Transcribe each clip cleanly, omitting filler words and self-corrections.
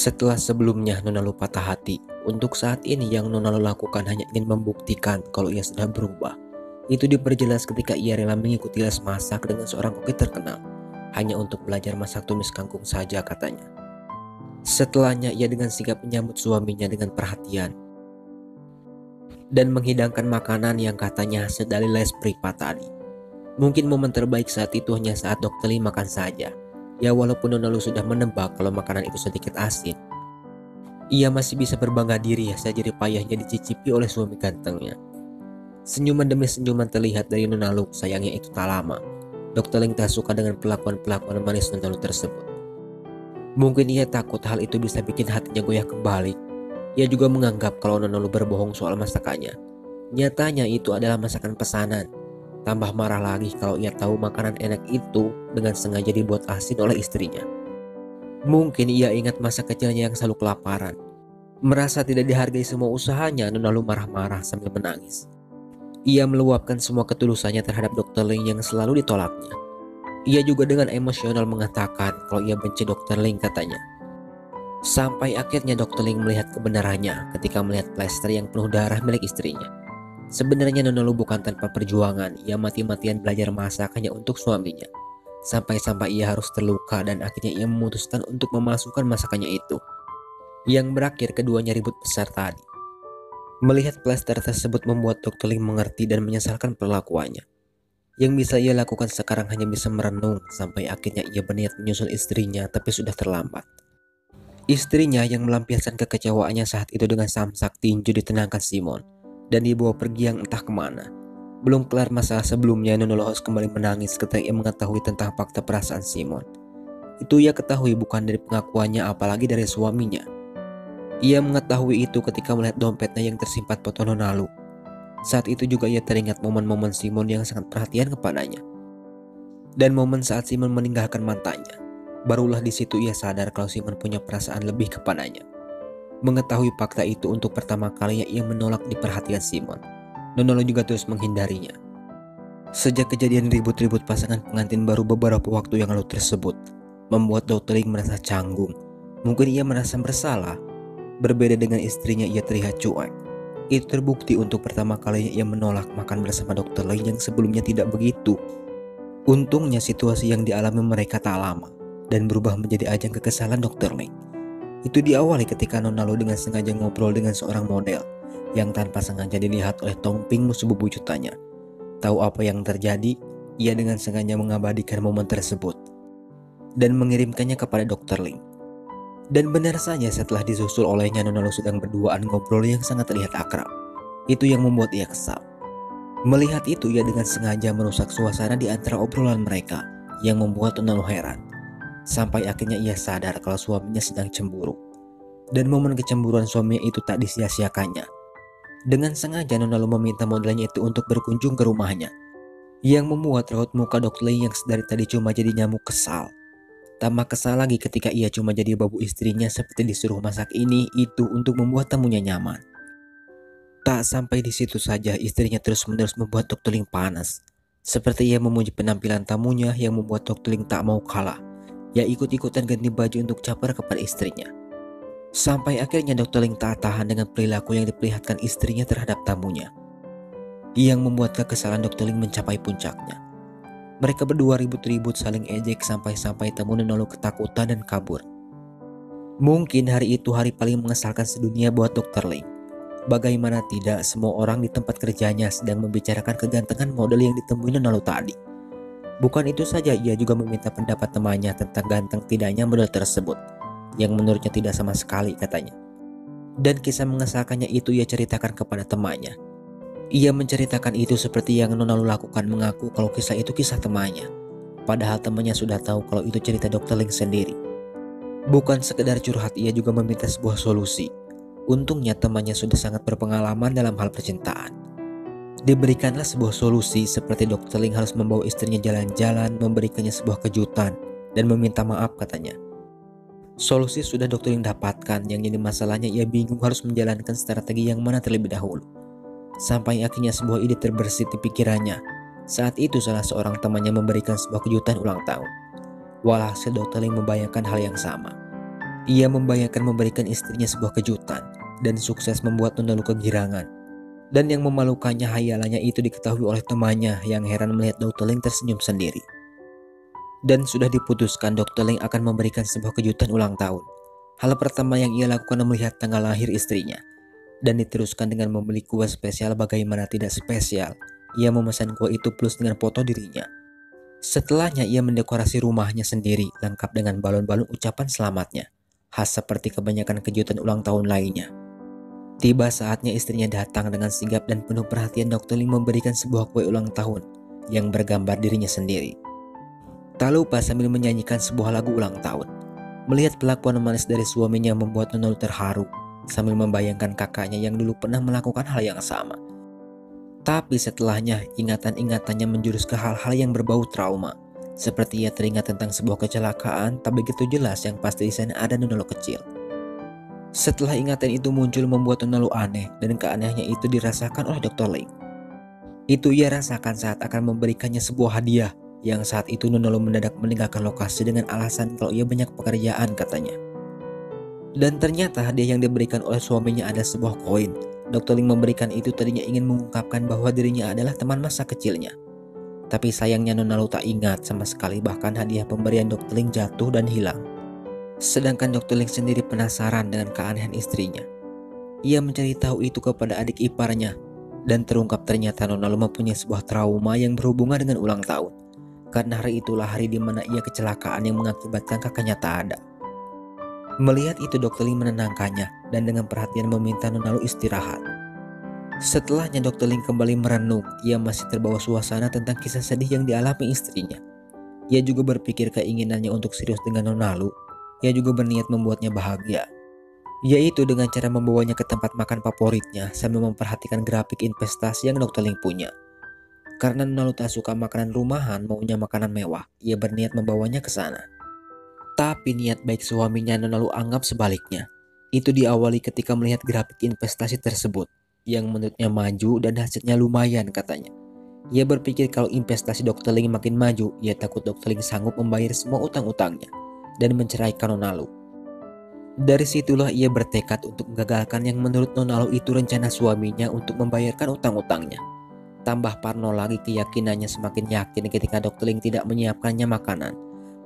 Setelah sebelumnya Nona Lu patah hati, untuk saat ini yang Nona Lu lakukan hanya ingin membuktikan kalau ia sudah berubah. Itu diperjelas ketika ia rela mengikuti les masak dengan seorang koki terkenal, hanya untuk belajar masak tumis kangkung saja katanya. Setelahnya ia dengan sigap menyambut suaminya dengan perhatian dan menghidangkan makanan yang katanya hasil dari les privat tadi. Mungkin momen terbaik saat itu hanya saat Dokter Lee makan saja. Ya walaupun Nona Lu sudah menebak kalau makanan itu sedikit asin, ia masih bisa berbangga diri saja jerih payahnya dicicipi oleh suami gantengnya. Senyuman demi senyuman terlihat dari Nona Lu, sayangnya itu tak lama. Dokter Ling tak suka dengan pelakuan manis Nona Lu tersebut. Mungkin ia takut hal itu bisa bikin hatinya goyah kembali. Ia juga menganggap kalau Nona Lu berbohong soal masakannya. Nyatanya itu adalah masakan pesanan. Tambah marah lagi kalau ia tahu makanan enak itu dengan sengaja dibuat asin oleh istrinya. Mungkin ia ingat masa kecilnya yang selalu kelaparan. Merasa tidak dihargai semua usahanya, Nona Lu marah-marah sambil menangis. Ia meluapkan semua ketulusannya terhadap Dokter Ling yang selalu ditolaknya. Ia juga dengan emosional mengatakan kalau ia benci Dokter Ling katanya. Sampai akhirnya Dokter Ling melihat kebenarannya ketika melihat plester yang penuh darah milik istrinya. Sebenarnya Nona Lu bukan tanpa perjuangan, ia mati-matian belajar masak hanya untuk suaminya. Sampai-sampai ia harus terluka dan akhirnya ia memutuskan untuk memasukkan masakannya itu. Yang berakhir keduanya ribut besar tadi. Melihat plester tersebut membuat Dokter Ling mengerti dan menyesalkan perlakuannya. Yang bisa ia lakukan sekarang hanya bisa merenung sampai akhirnya ia berniat menyusul istrinya tapi sudah terlambat. Istrinya yang melampiaskan kekecewaannya saat itu dengan samsak tinju ditenangkan Simon dan dibawa pergi yang entah kemana. Belum kelar masalah sebelumnya, Nona Lu harus kembali menangis ketika ia mengetahui tentang fakta perasaan Simon. Itu ia ketahui bukan dari pengakuannya apalagi dari suaminya. Ia mengetahui itu ketika melihat dompetnya yang tersimpan foto Nona Lu. Saat itu juga ia teringat momen-momen Simon yang sangat perhatian kepadanya. Dan momen saat Simon meninggalkan mantannya. Barulah di situ ia sadar kalau Simon punya perasaan lebih kepadanya. Mengetahui fakta itu untuk pertama kalinya ia menolak diperhatikan Simon. Nona Lu juga terus menghindarinya. Sejak kejadian ribut-ribut pasangan pengantin baru beberapa waktu yang lalu tersebut, membuat Dokter Ling merasa canggung. Mungkin ia merasa bersalah. Berbeda dengan istrinya, ia terlihat cuek. Itu terbukti untuk pertama kalinya ia menolak makan bersama Dokter Ling yang sebelumnya tidak begitu. Untungnya situasi yang dialami mereka tak lama dan berubah menjadi ajang kekesalan Dokter Ling. Itu diawali ketika Nona Lu dengan sengaja ngobrol dengan seorang model yang tanpa sengaja dilihat oleh Tong Ping, musuh bebuyutannya. Tahu apa yang terjadi, ia dengan sengaja mengabadikan momen tersebut dan mengirimkannya kepada Dokter Ling. Dan benar saja setelah disusul olehnya, Nona Lu sedang berduaan ngobrol yang sangat terlihat akrab. Itu yang membuat ia kesal. Melihat itu, ia dengan sengaja merusak suasana di antara obrolan mereka yang membuat Nona Lu heran. Sampai akhirnya ia sadar kalau suaminya sedang cemburu. Dan momen kecemburuan suaminya itu tak disia-siakannya. Dengan sengaja Nona Lu meminta modelnya itu untuk berkunjung ke rumahnya. Yang membuat raut muka Dokter Ling yang dari tadi cuma jadi nyamuk kesal. Tambah kesal lagi ketika ia cuma jadi babu istrinya seperti disuruh masak ini itu untuk membuat tamunya nyaman. Tak sampai di situ saja, istrinya terus-menerus membuat Dokter Ling panas. Seperti ia memuji penampilan tamunya yang membuat Dokter Ling tak mau kalah. Ia ikut-ikutan ganti baju untuk caper kepada istrinya. Sampai akhirnya Dokter Ling tak tahan dengan perilaku yang diperlihatkan istrinya terhadap tamunya. Yang membuat kekesalan Dokter Ling mencapai puncaknya. Mereka berdua ribut-ribut saling ejek sampai-sampai tamu Nona Lu ketakutan dan kabur. Mungkin hari itu hari paling mengesalkan sedunia buat Dokter Ling. Bagaimana tidak, semua orang di tempat kerjanya sedang membicarakan kegantengan model yang ditemui Nona Lu tadi. Bukan itu saja, ia juga meminta pendapat temannya tentang ganteng tidaknya model tersebut, yang menurutnya tidak sama sekali katanya. Dan kisah mengesalkannya itu ia ceritakan kepada temannya. Ia menceritakan itu seperti yang Nona Lu lakukan, mengaku kalau kisah itu kisah temannya. Padahal temannya sudah tahu kalau itu cerita Dokter Ling sendiri. Bukan sekedar curhat, ia juga meminta sebuah solusi. Untungnya temannya sudah sangat berpengalaman dalam hal percintaan. Diberikanlah sebuah solusi seperti Dokter Ling harus membawa istrinya jalan-jalan, memberikannya sebuah kejutan, dan meminta maaf katanya. Solusi sudah Dokter Ling dapatkan, yang jadi masalahnya ia bingung harus menjalankan strategi yang mana terlebih dahulu. Sampai akhirnya sebuah ide terbersit di pikirannya. Saat itu salah seorang temannya memberikan sebuah kejutan ulang tahun. Walhasil Dokter Ling membayangkan hal yang sama. Ia membayangkan memberikan istrinya sebuah kejutan dan sukses membuat Nona Lalu kegirangan. Dan yang memalukannya, hayalannya itu diketahui oleh temannya yang heran melihat Dr. Ling tersenyum sendiri. Dan sudah diputuskan Dr. Ling akan memberikan sebuah kejutan ulang tahun. Hal pertama yang ia lakukan adalah melihat tanggal lahir istrinya. Dan diteruskan dengan membeli kue spesial. Bagaimana tidak spesial, ia memesan kue itu plus dengan foto dirinya. Setelahnya ia mendekorasi rumahnya sendiri lengkap dengan balon-balon ucapan selamatnya, khas seperti kebanyakan kejutan ulang tahun lainnya. Tiba saatnya istrinya datang. Dengan sigap dan penuh perhatian Dr. Ling memberikan sebuah kue ulang tahun yang bergambar dirinya sendiri. Tak lupa sambil menyanyikan sebuah lagu ulang tahun. Melihat kelakuan manis dari suaminya membuat Nona Lalu terharu sambil membayangkan kakaknya yang dulu pernah melakukan hal yang sama. Tapi setelahnya ingatan-ingatannya menjurus ke hal-hal yang berbau trauma. Seperti ia teringat tentang sebuah kecelakaan tak begitu jelas yang pasti di sana ada Nona Lalu kecil. Setelah ingatan itu muncul membuat Nona Lalu aneh, dan keanehannya itu dirasakan oleh Dr. Ling. Itu ia rasakan saat akan memberikannya sebuah hadiah, yang saat itu Nona Lalu mendadak meninggalkan lokasi dengan alasan kalau ia banyak pekerjaan katanya. Dan ternyata hadiah yang diberikan oleh suaminya adalah sebuah koin. Dr. Ling memberikan itu tadinya ingin mengungkapkan bahwa dirinya adalah teman masa kecilnya. Tapi sayangnya Nona Lalu tak ingat sama sekali, bahkan hadiah pemberian Dr. Ling jatuh dan hilang. Sedangkan Dr. Ling sendiri penasaran dengan keanehan istrinya. Ia mencari tahu itu kepada adik iparnya, dan terungkap ternyata Nona Lalu mempunyai sebuah trauma yang berhubungan dengan ulang tahun. Karena hari itulah hari di mana ia kecelakaan yang mengakibatkan kakaknya tak ada. Melihat itu Dr. Ling menenangkannya dan dengan perhatian meminta Nona Lalu istirahat. Setelahnya Dr. Ling kembali merenung. Ia masih terbawa suasana tentang kisah sedih yang dialami istrinya. Ia juga berpikir keinginannya untuk serius dengan Nona Lalu. Ia juga berniat membuatnya bahagia, yaitu dengan cara membawanya ke tempat makan favoritnya sambil memperhatikan grafik investasi yang Dr. Ling punya. Karena Nona Lalu tak suka makanan rumahan, maunya makanan mewah, ia berniat membawanya ke sana. Tapi niat baik suaminya Nona Lalu anggap sebaliknya. Itu diawali ketika melihat grafik investasi tersebut yang menurutnya maju dan hasilnya lumayan katanya. Ia berpikir kalau investasi Dr. Ling makin maju, ia takut Dr. Ling sanggup membayar semua utang-utangnya dan menceraikan Nona Lalu. Dari situlah ia bertekad untuk menggagalkan yang menurut Nona Lalu itu rencana suaminya untuk membayarkan utang-utangnya. Tambah parno lagi keyakinannya semakin yakin ketika Dr. Ling tidak menyiapkannya makanan,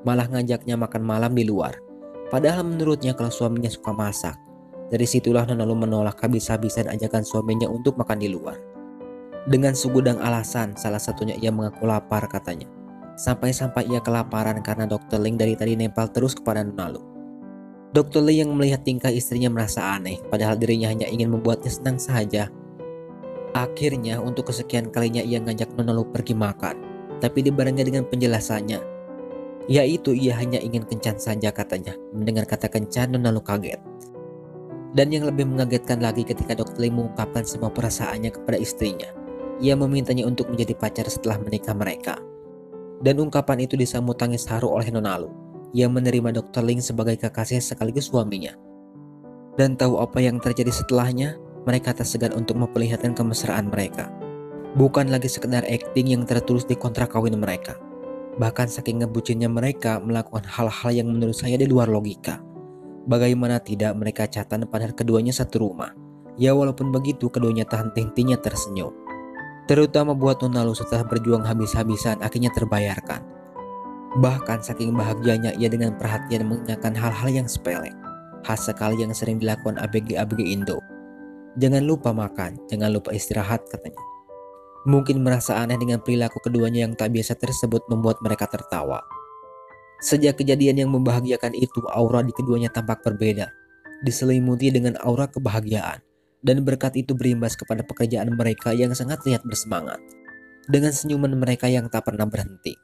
malah ngajaknya makan malam di luar. Padahal menurutnya kalau suaminya suka masak. Dari situlah Nona Lalu menolak habis-habisan ajakan suaminya untuk makan di luar. Dengan segudang alasan, salah satunya ia mengaku lapar katanya. Sampai-sampai ia kelaparan karena Dr. Ling dari tadi nempel terus kepada Nona Lalu. Dr. Ling yang melihat tingkah istrinya merasa aneh, padahal dirinya hanya ingin membuatnya senang saja. Akhirnya untuk kesekian kalinya ia ngajak Nona Lalu pergi makan, tapi dibarengi dengan penjelasannya, yaitu ia hanya ingin kencan saja katanya. Mendengar kata kencan, Nona Lalu kaget. Dan yang lebih mengagetkan lagi ketika Dr. Ling mengungkapkan semua perasaannya kepada istrinya. Ia memintanya untuk menjadi pacar setelah menikah mereka. Dan ungkapan itu disambut tangis haru oleh Nona Lalu. Ia menerima Dr. Ling sebagai kekasih sekaligus suaminya. Dan tahu apa yang terjadi setelahnya? Mereka tak segan untuk memperlihatkan kemesraan mereka. Bukan lagi sekedar akting yang tertulis di kontrak kawin mereka. Bahkan saking ngebucinnya mereka melakukan hal-hal yang menurut saya di luar logika. Bagaimana tidak mereka catatan padahal keduanya satu rumah. Ya walaupun begitu keduanya tak henti-hentinya tersenyum. Terutama buat Nona Lalu setelah berjuang habis-habisan akhirnya terbayarkan. Bahkan saking bahagianya ia dengan perhatian mengingatkan hal-hal yang sepele. Khas sekali yang sering dilakukan ABG-ABG Indo. Jangan lupa makan, jangan lupa istirahat katanya. Mungkin merasa aneh dengan perilaku keduanya yang tak biasa tersebut membuat mereka tertawa. Sejak kejadian yang membahagiakan itu, aura di keduanya tampak berbeda. Diselimuti dengan aura kebahagiaan. Dan berkat itu berimbas kepada pekerjaan mereka yang sangat terlihat bersemangat. Dengan senyuman mereka yang tak pernah berhenti.